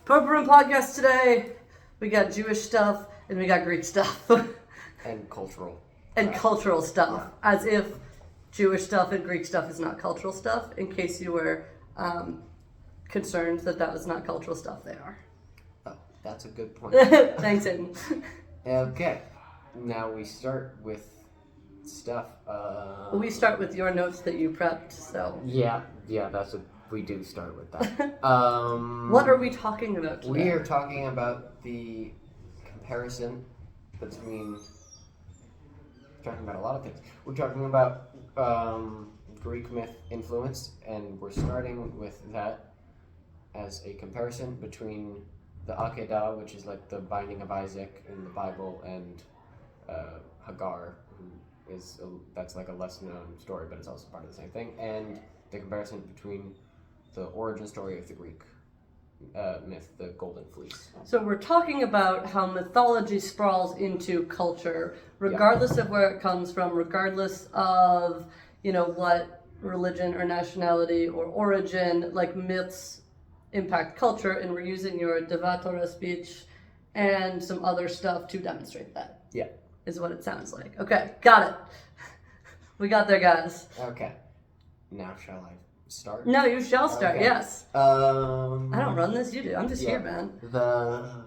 Purple Room Podcast today. We got Jewish stuff and we got Greek stuff. And cultural. And cultural stuff. Yeah. As if Jewish stuff and Greek stuff is not cultural stuff. In case you were concerned that was not cultural stuff, they are. Oh, that's a good point. Thanks, Aiden. Okay. Now we start with stuff. We start with your notes that you prepped, so. Yeah, that's what we do start with that. What are we talking about today? We are talking about the comparison between. We're talking about a lot of things. We're talking about Greek myth influence, and we're starting with that as a comparison between the Akedah, which is like the binding of Isaac in the Bible, and Hagar, who is that's like a less known story, but it's also part of the same thing, and the comparison between the origin story of the Greek myth, the Golden Fleece. So we're talking about how mythology sprawls into culture, regardless of where it comes from, regardless of, what religion or nationality or origin, like myths impact culture, and we're using your Devat Torah speech and some other stuff to demonstrate that. Yeah. Is what it sounds like. Okay, got it. We got there, guys. Okay. Now shall I start? No, you shall start, okay. Yes. I don't run this, you do. I'm just here, man. The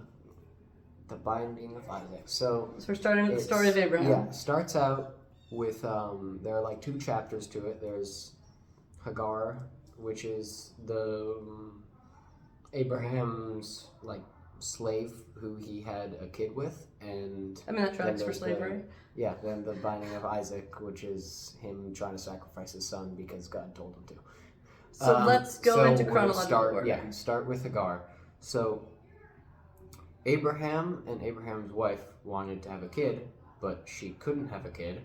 binding of Isaac. So we're starting with the story of Abraham. Yeah, starts out with, there are like 2 chapters to it. There's Hagar, which is the Abraham's, slave who he had a kid with, and that tracks for slavery. Then the binding of Isaac, which is him trying to sacrifice his son because God told him to. So let's go into chronological order. Yeah, start with Hagar. So Abraham and Abraham's wife wanted to have a kid, but she couldn't have a kid.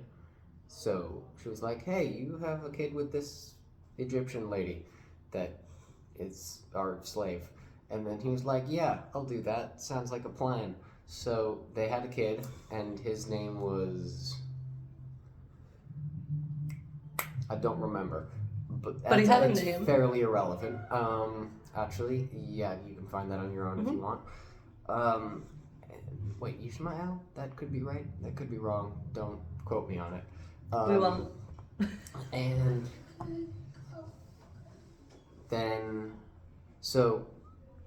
So she was like, hey, you have a kid with this Egyptian lady that is our slave. And then he was like, yeah, I'll do that. Sounds like a plan. So they had a kid, and his name was... I don't remember. But he had a name. Fairly irrelevant. Actually, yeah, you can find that on your own if you want. Wait, Ishmael? That could be right. That could be wrong. Don't quote me on it. We won't. And then, so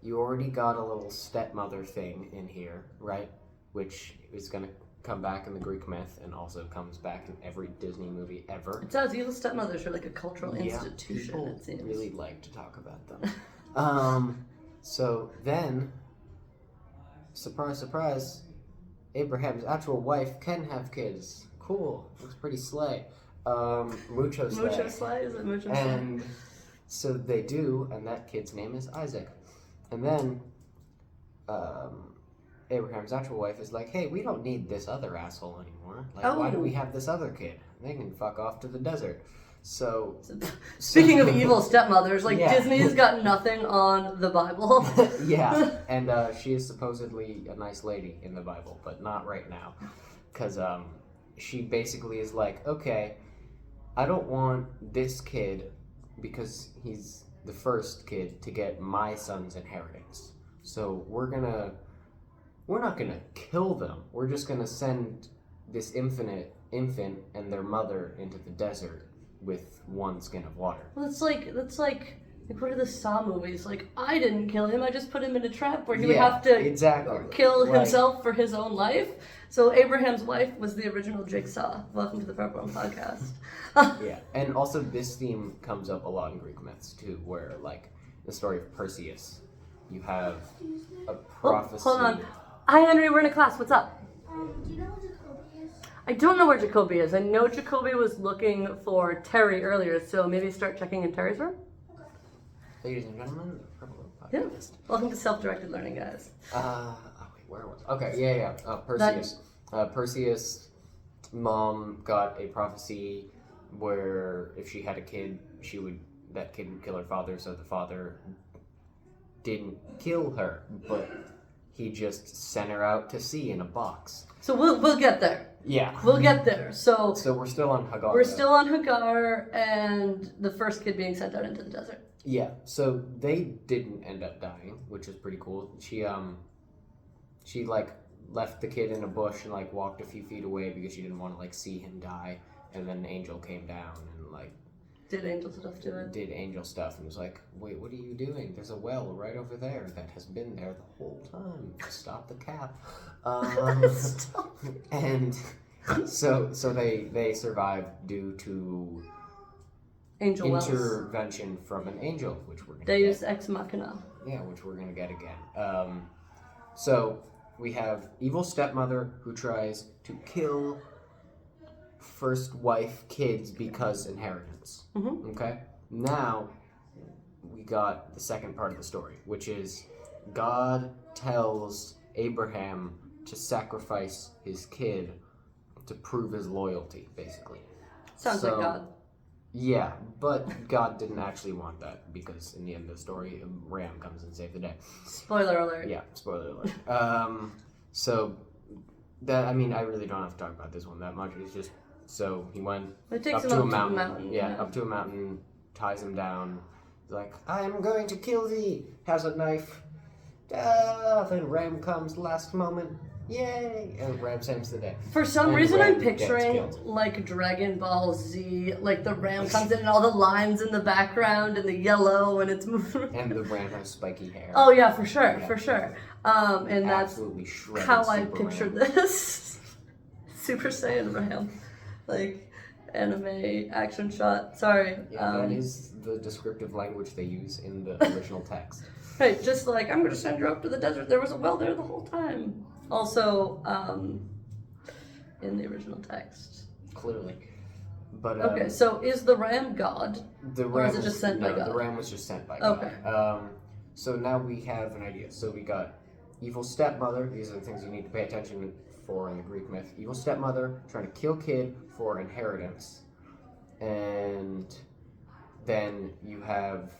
you already got a little stepmother thing in here, right? Which is going to come back in the Greek myth and also comes back in every Disney movie ever. It does. Evil stepmothers are like a cultural institution, people it seems. Really like to talk about them. So then, surprise, surprise, Abraham's actual wife can have kids. Cool. It's pretty slay. Mucho slay. Mucho slay? Is it mucho slay? And so they do, and that kid's name is Isaac. And then Abraham's actual wife is like, hey, we don't need this other asshole anymore. Why do we have this other kid? They can fuck off to the desert. So speaking of evil stepmothers, Disney's got nothing on the Bible. Yeah, and she is supposedly a nice lady in the Bible, but not right now. Because she basically is like, okay, I don't want this kid, because he's the first kid, to get my son's inheritance. So we're not gonna kill them. We're just gonna send this infant and their mother into the desert with one skin of water. Well, that's like what are the Saw movies? I didn't kill him. I just put him in a trap where he would have to kill himself for his own life. So Abraham's wife was the original Jigsaw. Welcome to the Purple Room Podcast. Yeah, and also this theme comes up a lot in Greek myths too, where the story of Perseus, you have a prophecy. Hold on. Hi, Henry. We're in a class. What's up? Do you know where Jacoby is? I don't know where Jacoby is. I know Jacoby was looking for Terry earlier, so maybe start checking in Terry's room. Okay. Ladies and gentlemen, the Purple Room Podcast. Yeah. Welcome to self-directed learning, guys. Where was? Okay, yeah. Perseus. Perseus' mom got a prophecy where if she had a kid, that kid would kill her father. So the father didn't kill her, but he just sent her out to sea in a box. So we'll get there. Yeah. We'll get there. So we're still on Hagar. We're still on Hagar and the first kid being sent out into the desert. Yeah, so they didn't end up dying, which is pretty cool. She like left the kid in a bush and like walked a few feet away because she didn't want to like see him die. And then an angel came down and like Did angel stuff to it? did angel stuff and was like, "Wait, what are you doing? There's a well right over there that has been there the whole time. Stop the cap." Stop. And so they survived due to Angel wells. intervention from an angel, which we're gonna They get. use ex machina. Yeah, which we're gonna get again. So we have evil stepmother who tries to kill first wife kids because inheritance. Mhm. Okay. Now we got the second part of the story, which is God tells Abraham to sacrifice his kid to prove his loyalty, basically. Sounds So- like God. Yeah, but God didn't actually want that because in the end of the story, a ram comes and saves the day. Spoiler alert. Yeah, spoiler alert. So that I mean, I really don't have to talk about this one that much. It's just so he went It takes up him to up a to mountain. the mountain. Yeah, up to a mountain, ties him down. He's like, "I am going to kill thee." Has a knife. Then Ram comes last moment. Yay! And Ram saves the day. For some And reason, Ram I'm gets picturing killed. like Dragon Ball Z, like the ram comes in and all the lines in the background and the yellow and it's moving. And the Ram has spiky hair. Oh yeah, for sure, Yeah. for sure. And that's Absolutely shredded. how I Super pictured Ram. this. Super Saiyan Ram, like anime action shot. Sorry. Yeah, that is the descriptive language they use in the original text. Right, just like I'm gonna send you up to the desert. There was a well there the whole time. Also, in the original text. Clearly. But Okay, so is the ram God? the or is ram it just sent by no, God? the ram was just sent by God. Okay. So now we have an idea. So we got evil stepmother. These are the things you need to pay attention for in the Greek myth. Evil stepmother trying to kill kid for inheritance, and then you have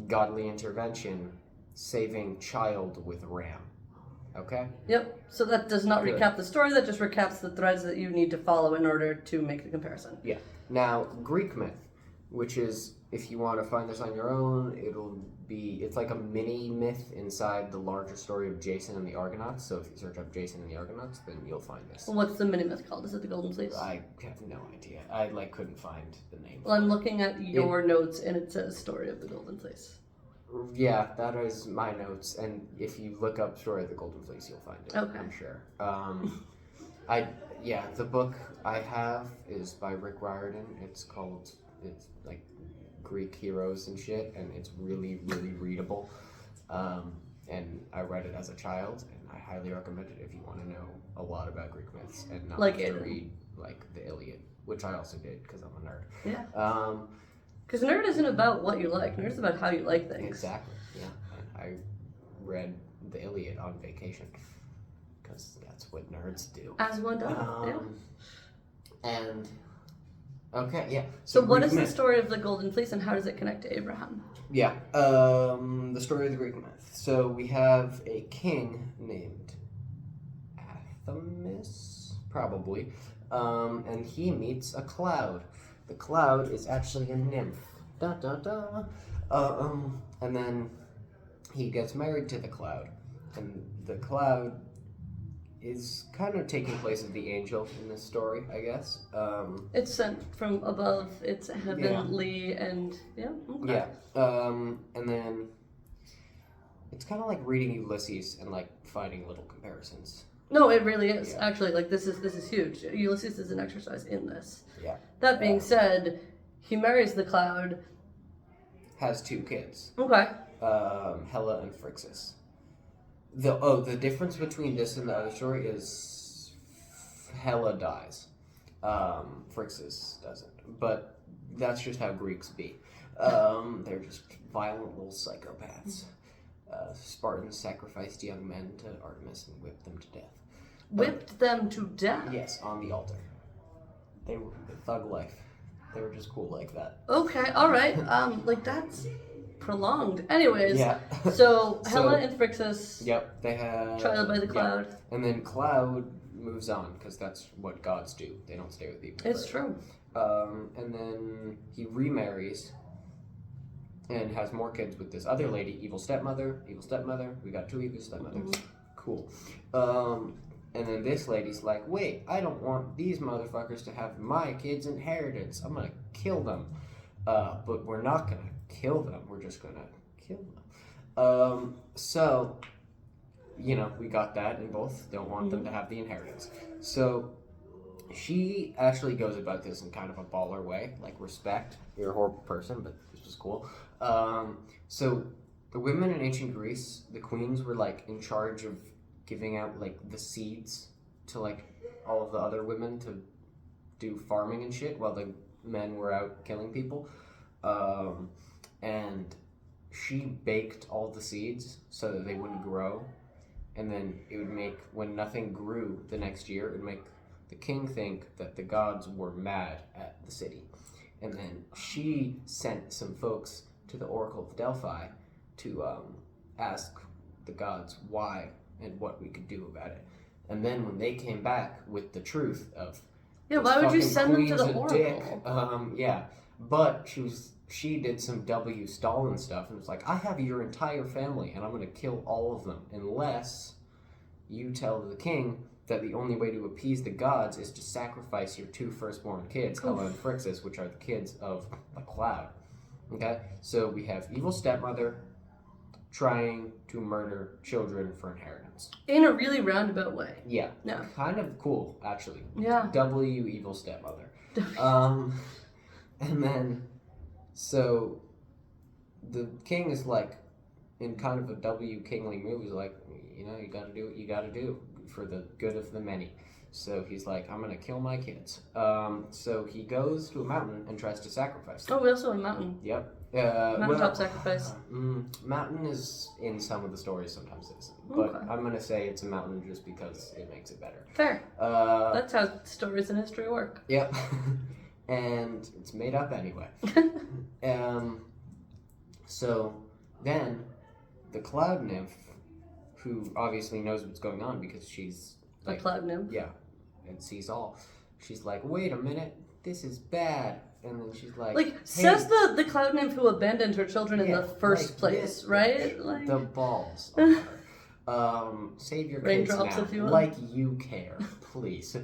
godly intervention saving child with ram. Okay. Yep. So that does not Good. recap the story. That just recaps the threads that you need to follow in order to make the comparison. Yeah. Now, Greek myth, which is, if you want to find this on your own, it's like a mini myth inside the larger story of Jason and the Argonauts. So if you search up Jason and the Argonauts, then you'll find this. Well, what's the mini myth called? Is it the Golden Fleece? I have no idea. I couldn't find the name. Well, I'm looking at your notes and it says Story of the Golden Fleece. Yeah, that is my notes, and if you look up Story of the Golden Fleece, you'll find it. Okay. I'm sure. The book I have is by Rick Riordan. It's like Greek heroes and shit, and it's really, really readable. And I read it as a child, and I highly recommend it if you want to know a lot about Greek myths and not Like just to Aiden. read like the Iliad, which I also did because I'm a nerd. Yeah. Because nerd isn't about what you like. Nerd's about how you like things. Exactly. Yeah, and I read the Iliad on vacation because that's what nerds do. As one does. Yeah. And okay, yeah. So what Greek is the myth. story of the Golden Fleece and how does it connect to Abraham? Yeah, the story of the Greek myth. So we have a king named Athamas, probably, and he meets a cloud. The cloud is actually a nymph. Da da da. And then he gets married to the cloud, and the cloud is kind of taking place of the angel in this story, I guess. It's sent from above. It's heavenly and yeah. Okay. Yeah. And then it's kind of like reading Ulysses and like finding little comparisons. No, it really is. Yeah. Actually, like this is huge. Ulysses is an exercise in this. Yeah. That being said, he marries the cloud. Has two kids, Okay. Hela and Phrixus. The difference between this and the other story is Hela dies. Phrixus doesn't. But that's just how Greeks be. They're just violent little psychopaths. Spartans sacrificed young men to Artemis and whipped them to death. Whipped them to death. Yes, on the altar. They were thug life. They were just cool like that. Okay. All right. Like that's prolonged. Anyways. Yeah. So So- Hela and Phrixus, Yep, they have. trial by the yeah. cloud. And then Cloud moves on because that's what gods do. They don't stay with people. It's forever. true. And then he remarries and has more kids with this other lady, evil stepmother. We got 2 evil stepmothers. Cool. And then this lady's like, wait, I don't want these motherfuckers to have my kids' inheritance. I'm gonna kill them. But we're not gonna kill them. We're just gonna kill them. So, we got that, and both don't want them to have the inheritance. So she actually goes about this in kind of a baller way, like respect. You're a horrible person, but this was cool. So the women in ancient Greece, the queens were like in charge of giving out like the seeds to like all of the other women to do farming and shit while the men were out killing people. And she baked all the seeds so that they wouldn't grow. And then it would make, when nothing grew the next year, it would make the king think that the gods were mad at the city. And then she sent some folks to the Oracle of Delphi to ask the gods why and what we could do about it. And then when they came back with the truth of why would you fucking send them to queen's the a Oracle? dick, but she did some W. Stalin stuff and was like, I have your entire family and I'm going to kill all of them unless you tell the king that the only way to appease the gods is to sacrifice your 2 firstborn kids, Helle and Phrixus, which are the kids of the cloud. Okay? So we have evil stepmother trying to murder children for inheritance. In a really roundabout way. Yeah. Yeah. Kind of cool, actually. Yeah. W evil stepmother. And then, so the king is like, in kind of a W kingly move, he's like, you gotta do what you gotta do for the good of the many. So he's like, I'm gonna kill my kids. So he goes to a mountain and tries to sacrifice them. Oh, we also have a mountain. Yep. Mountaintop sacrifice. Mountain is in some of the stories, sometimes it isn't. Okay. But I'm gonna say it's a mountain just because it makes it better. Fair. That's how stories in history work. Yep. And it's made up anyway. So then the cloud nymph, who obviously knows what's going on because she's A cloud nymph. yeah, and sees all. She's like, wait a minute, this is bad. And then she's like, Like, hey, says the cloud nymph who abandoned her children in yeah, the first like place, this, right? Like, the balls of her. Save your kids Raindrops, now, if you will. like you care, please.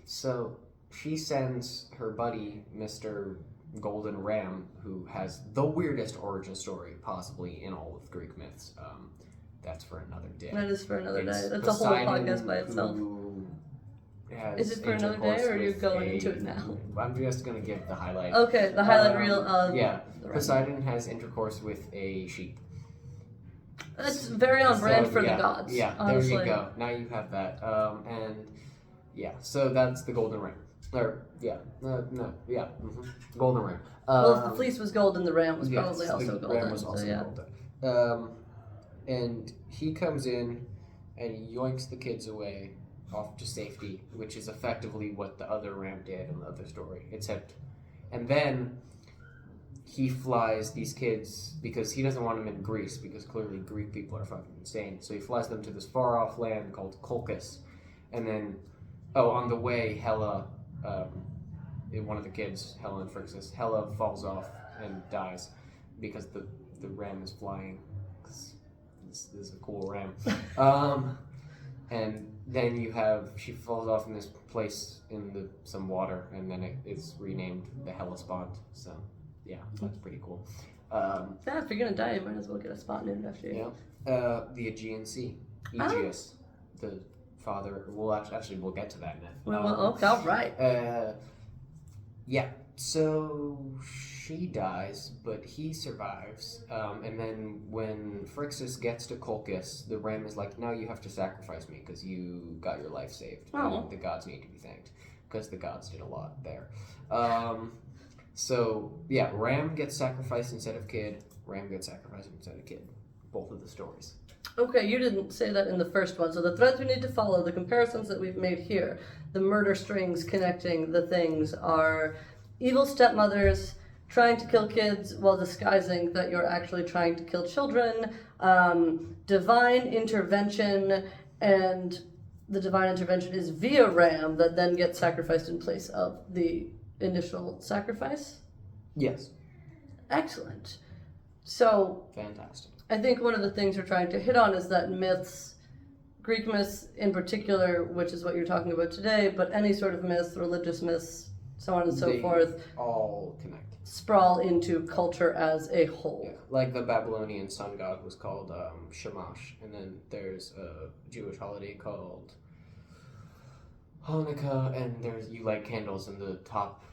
So she sends her buddy, Mr. Golden Ram, who has the weirdest origin story possibly in all of Greek myths. That's for another day. that is for another It's day. That's a whole Poseidon podcast by itself. who has Is it for another day, or are you intercourse going with into it now? I'm just going to give the highlight. Okay, the highlight reel of Yeah, the Poseidon has intercourse with a sheep. That's very on brand for yeah, the gods. Yeah, honestly. there you go. Now you have that. And yeah, so that's the golden ring. Or golden ring. Well, if the fleece was golden, the ram was yes, probably also the golden. ram was also so yeah. golden. And he comes in and he yoinks the kids away off to safety, which is effectively what the other ram did in the other story. And then he flies these kids because he doesn't want them in Greece because clearly Greek people are fucking insane. So he flies them to this far off land called Colchis, and then on the way Helle, one of the kids, Helle and Phrixus, Helle falls off and dies because the ram is flying. This is a cool ram. And then she falls off in this place in some water, and then it is renamed the Hellespont. So, yeah, that's pretty cool. Yeah, if you're gonna die, you might as well get a spot named after you. Yeah. The Aegean Sea. Aegeus, the father. We'll get to that myth. Okay, all right. Yeah. So she dies, but he survives. And then when Phrixus gets to Colchis, the ram is like, "Now you have to sacrifice me because you got your life saved. Oh. And the gods need to be thanked because the gods did a lot there." So yeah, ram gets sacrificed instead of kid. Ram gets sacrificed instead of kid. Both of the stories. Okay, you didn't say that in the first one. So the threads we need to follow, the comparisons that we've made here, the murder strings connecting the things are evil stepmothers trying to kill kids while disguising that you're actually trying to kill children, divine intervention, and the divine intervention is via ram that then gets sacrificed in place of the initial sacrifice. Yes. Excellent. So Fantastic. I think one of the things we're trying to hit on is that myths, Greek myths in particular, which is what you're talking about today, but any sort of myth, religious myths, so on and so They forth, all connect. sprawl into culture as a whole. Yeah. Like the Babylonian sun god was called Shamash, and then there's a Jewish holiday called Hanukkah, and you light candles, and the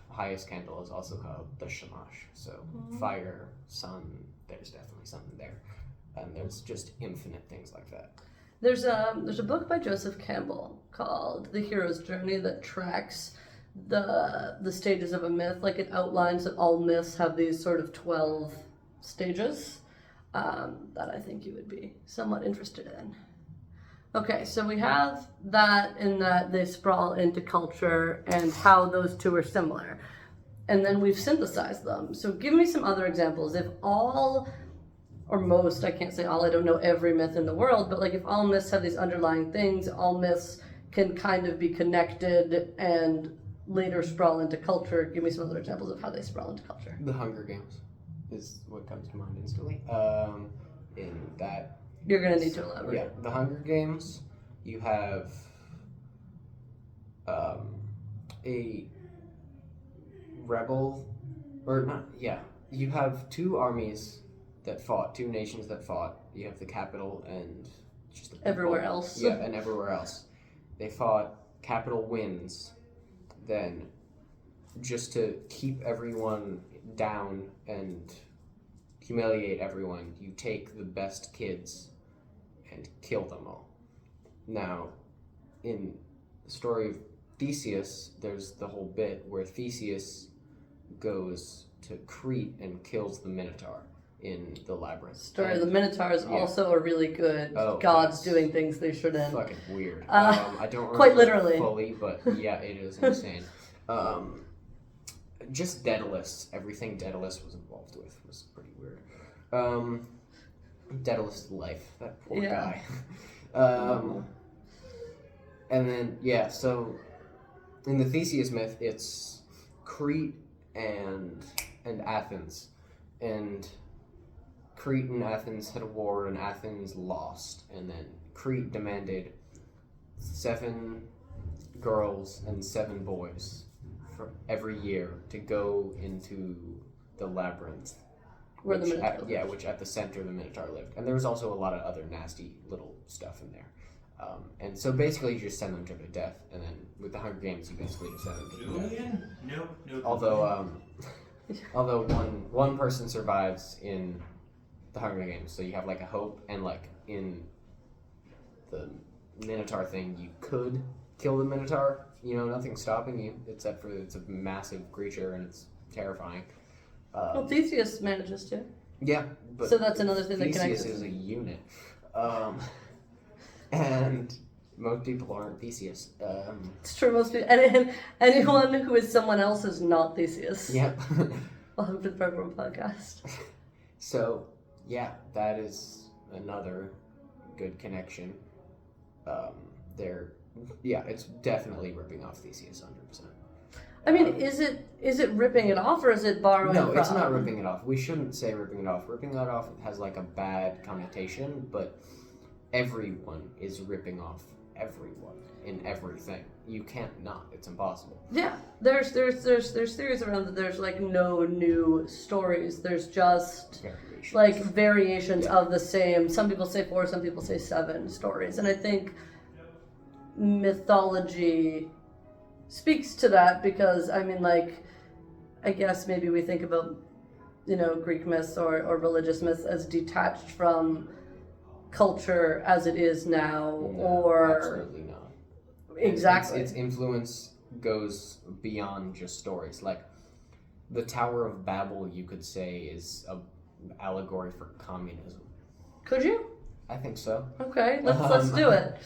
highest candle is also called the Shamash. So fire, sun, there's definitely something there, and there's just infinite things like that. There's a book by Joseph Campbell called The Hero's Journey that tracks the stages of a myth. Like, it outlines that all myths have these sort of 12 stages that I think you would be somewhat interested in. Okay, so we have that in that they sprawl into culture and how those two are similar. And then we've synthesized them. So give me some other examples. If all, or most, I can't say all, I don't know every myth in the world, but like if all myths have these underlying things, all myths can kind of be connected and later sprawl into culture. Give me some other examples of how they sprawl into culture. The Hunger Games is what comes to mind instantly. In that, You're going to need to elaborate. yeah, the Hunger Games, you have a rebel, or not, yeah, you have two armies that fought, two nations that fought. You have the capital and just the people. Everywhere else. Yeah, and everywhere else. They fought, capital wins, then just to keep everyone down and humiliate everyone, you take the best kids and kill them all. Now, in the story of Theseus, there's the whole bit where Theseus goes to Crete and kills the Minotaur in the labyrinth. Story of the Minotaur is yeah. also a really good Oh, gods that's doing things they shouldn't. Fucking weird. I don't remember quite literally. it fully, but yeah, it is insane. Just Daedalus, everything Daedalus was involved with was pretty weird. Daedalus' life, that poor Yeah. guy. And then, yeah, so in the Theseus myth, it's Crete and Athens. And Crete and Athens had a war, and Athens lost. And then Crete demanded 7 girls and 7 boys for every year to go into the labyrinth. Where the Minotaur lived. Yeah, which at the center the Minotaur lived. And there was also a lot of other nasty little stuff in there. And so basically you just send them to their death, and then with the Hunger Games you basically just send them to their death. Julian? No. Although one person survives in the Hunger Games, so you have like a hope, and like in the Minotaur thing, you could kill the Minotaur. You know, nothing's stopping you except for it's a massive creature and it's terrifying. Well, Theseus manages to. Yeah, but So that's another thing that Theseus connects. is a unit, and most people aren't Theseus. It's true, most people. And anyone who is someone else is not Theseus. Yeah. Welcome to the Program Podcast. So, yeah, that is another good connection. It's definitely ripping off Theseus 100%. I mean, is it ripping it off or is it borrowing No, from? it's not ripping it off. We shouldn't say ripping it off. Ripping it off has like a bad connotation, but everyone is ripping off everyone in everything. You can't not. It's impossible. Yeah, there's theories around that. There's like no new stories. There's just Variations. like variations Yeah. of the same. Some people say 4, some people say 7 stories, and I think mythology speaks to that because I mean, like, I guess maybe we think about, you know, Greek myths or religious myths as detached from culture as it is now, No, or absolutely not. exactly. Its influence goes beyond just stories. Like the Tower of Babel, you could say, is a allegory for communism. Could you? I think so. Okay, let's do it.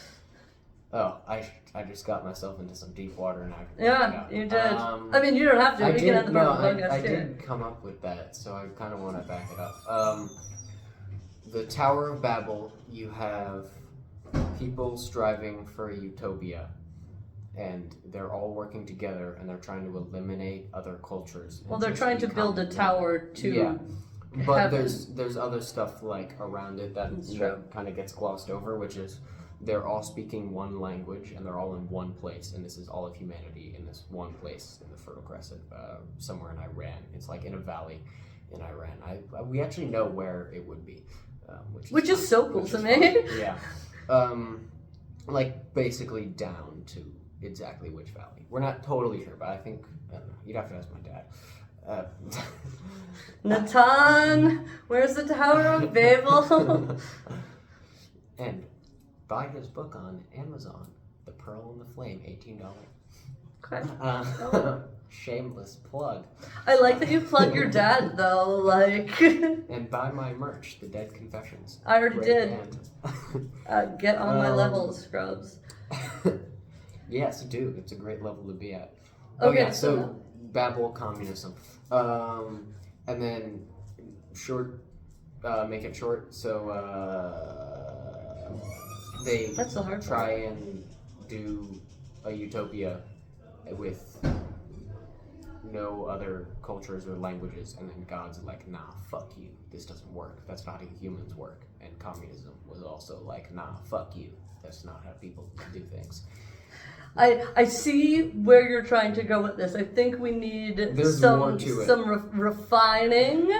Oh, I just got myself into some deep water now. Yeah, you did. I mean, you don't have to. I We can did. end the No, podcast I here. did come up with that, so I kind of want to back it up. The Tower of Babel, you have people striving for a utopia, and they're all working together, and they're trying to eliminate other cultures. Well, and they're just trying to build a become tower to Yeah. But heaven. there's other stuff like around it That's true. kind of gets glossed over, which is they're all speaking one language and they're all in one place, and this is all of humanity in this one place in the Fertile Crescent, somewhere in Iran. It's like in a valley in Iran. We actually know where it would be, Which is fun, so cool which to is me. fun. Yeah, like basically down to exactly which valley. We're not totally sure, but I think I don't know. You'd have to ask my dad. Natan, where's the Tower of Babel? And buy his book on Amazon, The Pearl and the Flame, $18. Okay. Shameless plug. I like that you plug your dad though. Like, And buy my merch, The Dead Confessions. I already Great did. band. Get on my level, Scrubs. Yes, do. It's a great level to be at. Okay, yeah, so Babel, communism. And then make it short. So they That's the hard try and do a utopia with no other cultures or languages, and then God's like, nah, fuck you, this doesn't work, that's not how humans work. And communism was also like, nah, fuck you, that's not how people do things. I see where you're trying to go with this. I think we need There's some more to it. refining.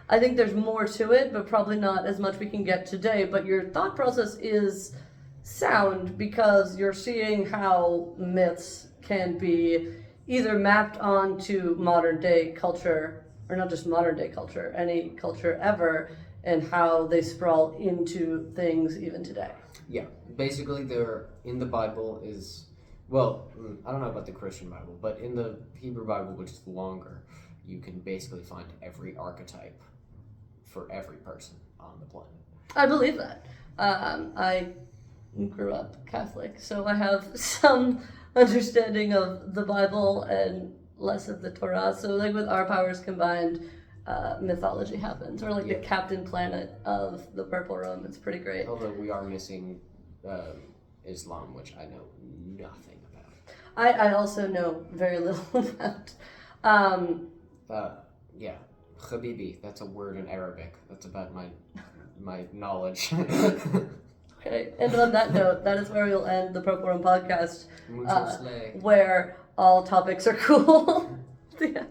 I think there's more to it, but probably not as much we can get today. But your thought process is sound because you're seeing how myths can be either mapped onto modern day culture, or not just modern day culture, any culture ever, and how they sprawl into things even today. Yeah, basically they're in the Bible is, well, I don't know about the Christian Bible, but in the Hebrew Bible, which is longer, you can basically find every archetype for every person on the planet. I believe that. I grew up Catholic, so I have some understanding of the Bible and less of the Torah. So, like with our powers combined, mythology happens, or like the Captain Planet of the Purple Room. It's pretty great. Although we are missing Islam, which I know nothing about. I also know very little about. Yeah, Habibi, that's a word in Arabic. That's about my knowledge. Okay, and on that note, that is where we'll end the Purple Room podcast, Mucho slay. where all topics are cool. Yeah.